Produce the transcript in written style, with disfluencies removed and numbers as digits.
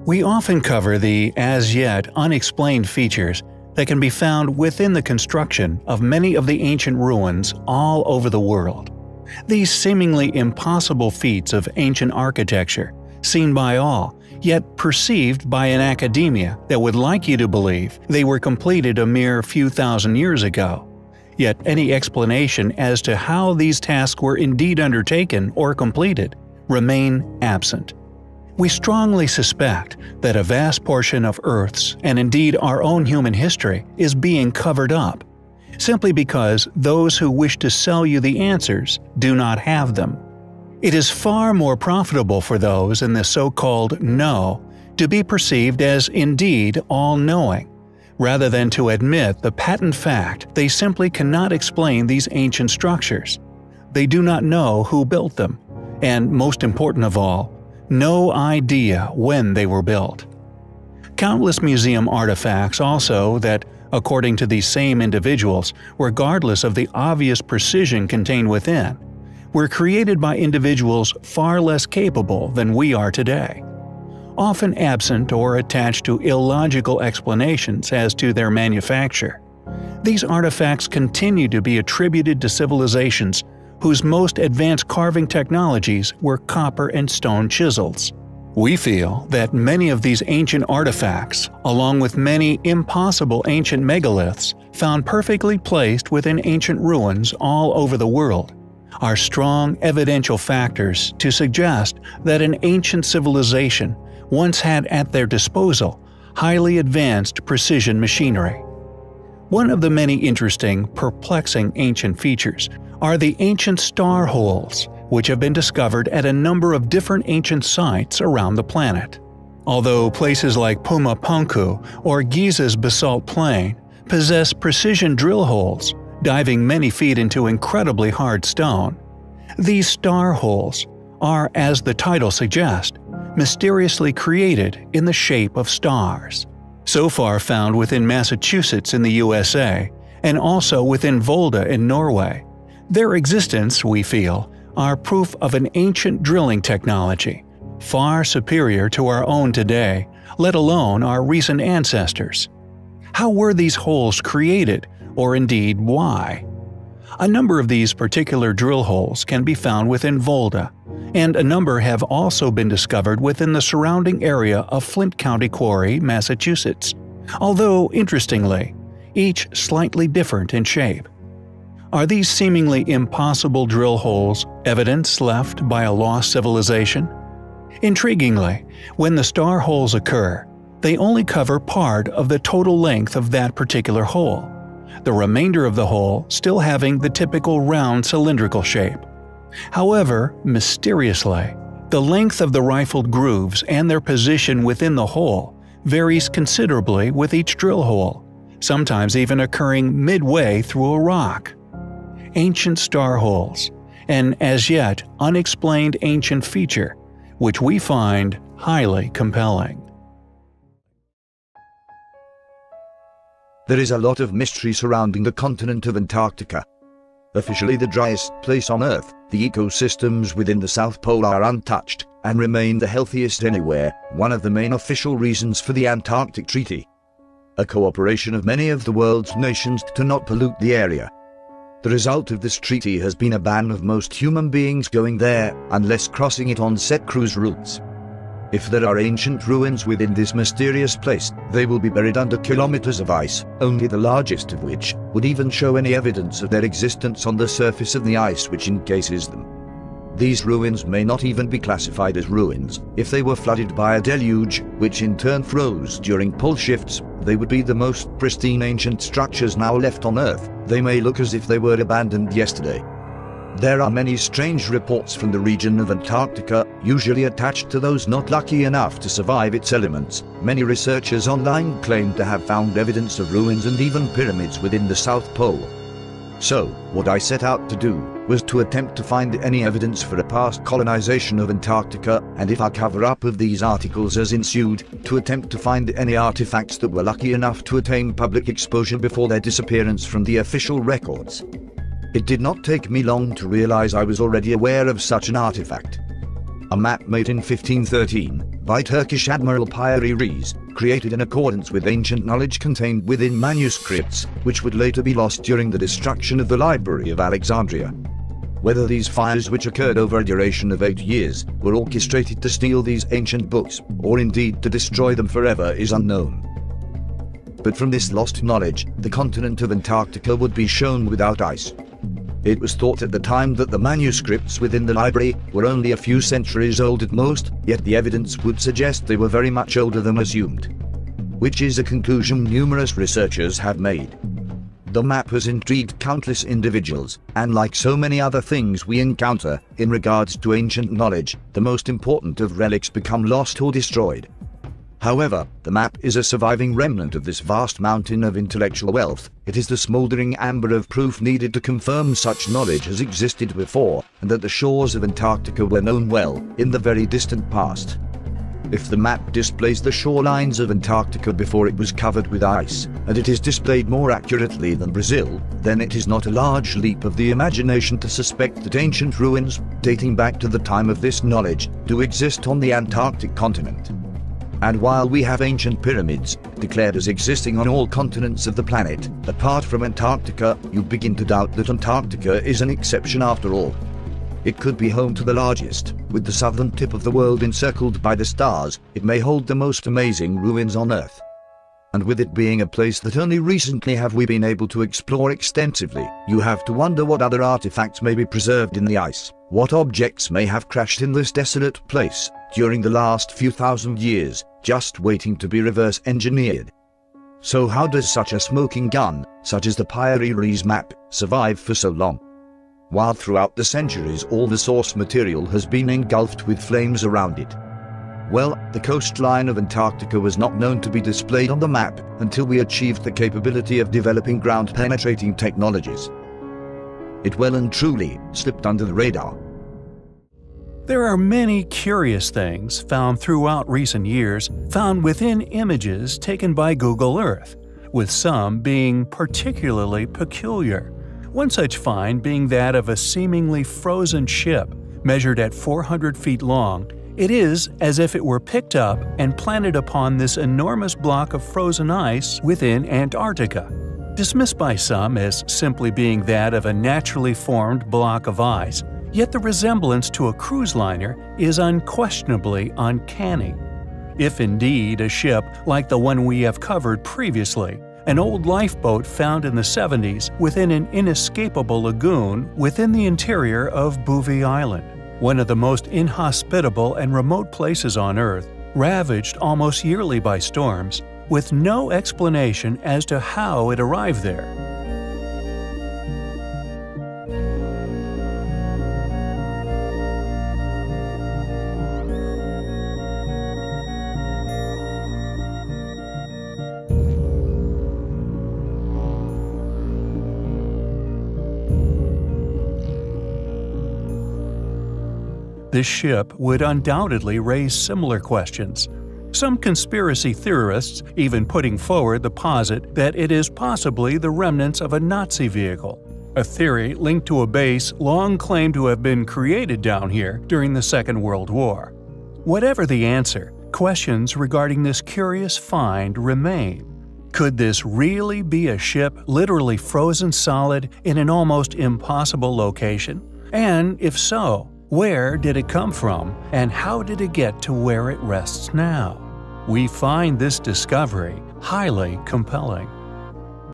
We often cover the as-yet unexplained features that can be found within the construction of many of the ancient ruins all over the world. These seemingly impossible feats of ancient architecture, seen by all, yet perceived by an academia that would like you to believe they were completed a mere few thousand years ago. Yet any explanation as to how these tasks were indeed undertaken or completed remain absent. We strongly suspect that a vast portion of Earth's, and indeed our own human history, is being covered up, simply because those who wish to sell you the answers do not have them. It is far more profitable for those in the so-called know to be perceived as indeed all-knowing, rather than to admit the patent fact they simply cannot explain these ancient structures. They do not know who built them, and most important of all, no idea when they were built. Countless museum artifacts also that, according to these same individuals, regardless of the obvious precision contained within, were created by individuals far less capable than we are today, often absent or attached to illogical explanations as to their manufacture. These artifacts continue to be attributed to civilizations whose most advanced carving technologies were copper and stone chisels. We feel that many of these ancient artifacts, along with many impossible ancient megaliths found perfectly placed within ancient ruins all over the world, are strong evidential factors to suggest that an ancient civilization once had at their disposal highly advanced precision machinery. One of the many interesting, perplexing ancient features are the ancient star holes, which have been discovered at a number of different ancient sites around the planet. Although places like Puma Punku or Giza's basalt plain possess precision drill holes, diving many feet into incredibly hard stone, these star holes are, as the title suggests, mysteriously created in the shape of stars. So far found within Massachusetts in the USA, and also within Volda in Norway, their existence, we feel, are proof of an ancient drilling technology, far superior to our own today, let alone our recent ancestors. How were these holes created, or indeed why? A number of these particular drill holes can be found within Volda, and a number have also been discovered within the surrounding area of Flint County Quarry, Massachusetts, although, interestingly, each slightly different in shape. Are these seemingly impossible drill holes evidence left by a lost civilization? Intriguingly, when the star holes occur, they only cover part of the total length of that particular hole, the remainder of the hole still having the typical round cylindrical shape. However, mysteriously, the length of the rifled grooves and their position within the hole varies considerably with each drill hole, sometimes even occurring midway through a rock. Ancient star holes, an as yet unexplained ancient feature, which we find highly compelling. There is a lot of mystery surrounding the continent of Antarctica. Officially the driest place on Earth, the ecosystems within the South Pole are untouched and remain the healthiest anywhere, one of the main official reasons for the Antarctic Treaty. A cooperation of many of the world's nations to not pollute the area. The result of this treaty has been a ban of most human beings going there, unless crossing it on set cruise routes. If there are ancient ruins within this mysterious place, they will be buried under kilometers of ice, only the largest of which would even show any evidence of their existence on the surface of the ice which encases them. These ruins may not even be classified as ruins. If they were flooded by a deluge, which in turn froze during pole shifts, they would be the most pristine ancient structures now left on Earth. They may look as if they were abandoned yesterday. There are many strange reports from the region of Antarctica, usually attached to those not lucky enough to survive its elements. Many researchers online claim to have found evidence of ruins and even pyramids within the South Pole. So, what I set out to do was to attempt to find any evidence for a past colonization of Antarctica, and if a cover-up of these articles has ensued, to attempt to find any artifacts that were lucky enough to attain public exposure before their disappearance from the official records. It did not take me long to realize I was already aware of such an artifact. A map made in 1513, by Turkish Admiral Piri Reis, created in accordance with ancient knowledge contained within manuscripts, which would later be lost during the destruction of the Library of Alexandria. Whether these fires, which occurred over a duration of 8 years, were orchestrated to steal these ancient books, or indeed to destroy them forever, is unknown. But from this lost knowledge, the continent of Antarctica would be shown without ice. It was thought at the time that the manuscripts within the library were only a few centuries old at most, yet the evidence would suggest they were very much older than assumed. Which is a conclusion numerous researchers have made. The map has intrigued countless individuals, and like so many other things we encounter, in regards to ancient knowledge, the most important of relics become lost or destroyed. However, the map is a surviving remnant of this vast mountain of intellectual wealth. It is the smouldering amber of proof needed to confirm such knowledge has existed before, and that the shores of Antarctica were known well, in the very distant past. If the map displays the shorelines of Antarctica before it was covered with ice, and it is displayed more accurately than Brazil, then it is not a large leap of the imagination to suspect that ancient ruins, dating back to the time of this knowledge, do exist on the Antarctic continent. And while we have ancient pyramids, declared as existing on all continents of the planet, apart from Antarctica, you begin to doubt that Antarctica is an exception after all. It could be home to the largest, with the southern tip of the world encircled by the stars. It may hold the most amazing ruins on Earth. And with it being a place that only recently have we been able to explore extensively, you have to wonder what other artifacts may be preserved in the ice, what objects may have crashed in this desolate place during the last few thousand years, just waiting to be reverse engineered. So how does such a smoking gun, such as the Piri Reis map, survive for so long? While throughout the centuries all the source material has been engulfed with flames around it. Well, the coastline of Antarctica was not known to be displayed on the map until we achieved the capability of developing ground-penetrating technologies. It well and truly slipped under the radar. There are many curious things found throughout recent years found within images taken by Google Earth, with some being particularly peculiar. One such find being that of a seemingly frozen ship, measured at 400 feet long. It is as if it were picked up and planted upon this enormous block of frozen ice within Antarctica. Dismissed by some as simply being that of a naturally formed block of ice, yet the resemblance to a cruise liner is unquestionably uncanny. If indeed a ship like the one we have covered previously, an old lifeboat found in the 70s within an inescapable lagoon within the interior of Bouvet Island, one of the most inhospitable and remote places on Earth, ravaged almost yearly by storms, with no explanation as to how it arrived there. This ship would undoubtedly raise similar questions. Some conspiracy theorists even putting forward the posit that it is possibly the remnants of a Nazi vehicle, a theory linked to a base long claimed to have been created down here during the Second World War. Whatever the answer, questions regarding this curious find remain. Could this really be a ship literally frozen solid in an almost impossible location? And if so, where did it come from, and how did it get to where it rests now? We find this discovery highly compelling.